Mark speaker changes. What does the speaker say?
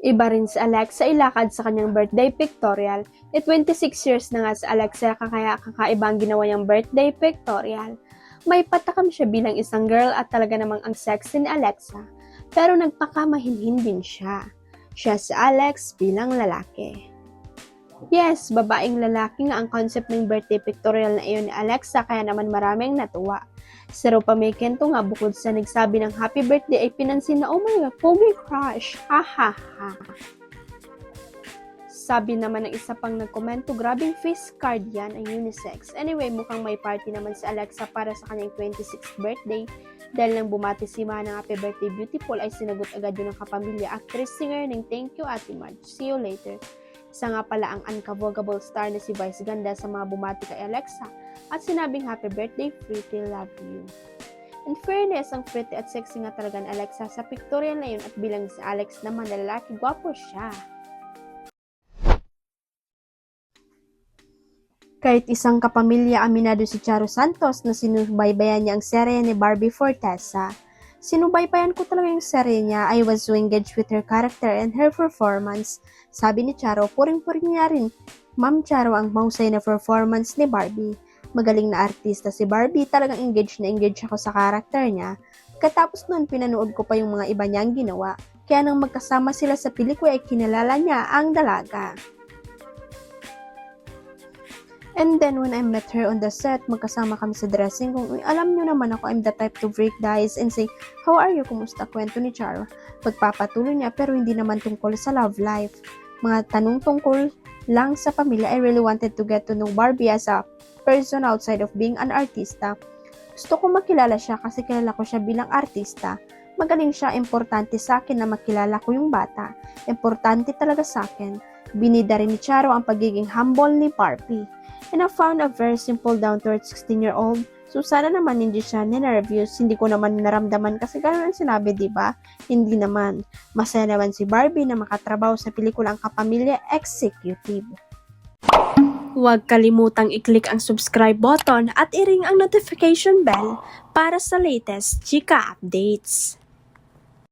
Speaker 1: Iba rin si Alexa ilakad sa kanyang birthday pictorial. 26 years na nga si Alexa kaya kakaibang ginawa niyang birthday pictorial. May patakam siya bilang isang girl at talaga namang ang sexy ni Alexa. Pero nagpakamahinhin din siya. Siya si Alex bilang lalaki. Yes, babaeng lalaki nga ang concept ng birthday pictorial na iyon ni Alexa kaya naman maraming natuwa. Si Rupa May Kento nga bukod sa nagsabi ng happy birthday ay pinansin na oh my god, pogi crush, ha ha ha. Sabi naman ng isa pang nagkomento, grabing face card yan ang unisex. Anyway, mukhang may party naman si Alexa para sa kanyang 26th birthday. Dahil nang bumati si Ma ng happy birthday beautiful ay sinagot agad yun ng kapamilya actress singer ng thank you Ate Marge, see you later. Isa nga pala ang unconvocable star na si Vice Ganda sa mga bumati kay Alexa at sinabing happy birthday, pretty, love you. In fairness, ang pretty at sexy nga talaga ni Alexa sa pictorial na yun at bilang si Alex naman na lalaki, gwapo siya. Kahit isang kapamilya aminado si Charo Santos na sinubaybayan niya ang serye ni Barbie Fortesa. Sinubaybayan ko talaga yung serye niya. I was so engaged with her character and her performance. Sabi ni Charo, puring-puring niya rin. Ma'am Charo ang mahusay na performance ni Barbie. Magaling na artista si Barbie, talagang engaged na engaged ako sa character niya. Katapos nun, pinanood ko pa yung mga iba niyang ginawa. Kaya nang magkasama sila sa pelikula ay kinalala niya ang dalaga. And then when I met her on the set, magkasama kami sa dressing room. Alam nyo naman ako, I'm the type to break the ice and say, how are you? Kumusta? Kwento ni Charo. Pagpapatuloy niya pero hindi naman tungkol sa love life. Mga tanong tungkol lang sa pamilya. I really wanted to get to know Barbie as a person outside of being an artista. Gusto ko makilala siya kasi kilala ko siya bilang artista. Magaling siya, importante sa akin na makilala ko yung bata. Importante talaga sa akin. Binida rin ni Charo ang pagiging humble ni Barbie. And I found a very simple down-to-earth 16-year-old. So sana naman hindi siya ninerviews. Hindi ko naman naramdaman kasi gano'n ang sinabi, diba? Hindi naman. Masaya naman si Barbie na makatrabaho sa pelikulang Kapamilya Executive. Huwag kalimutang i-click ang subscribe button at i-ring ang notification bell para sa latest chika updates.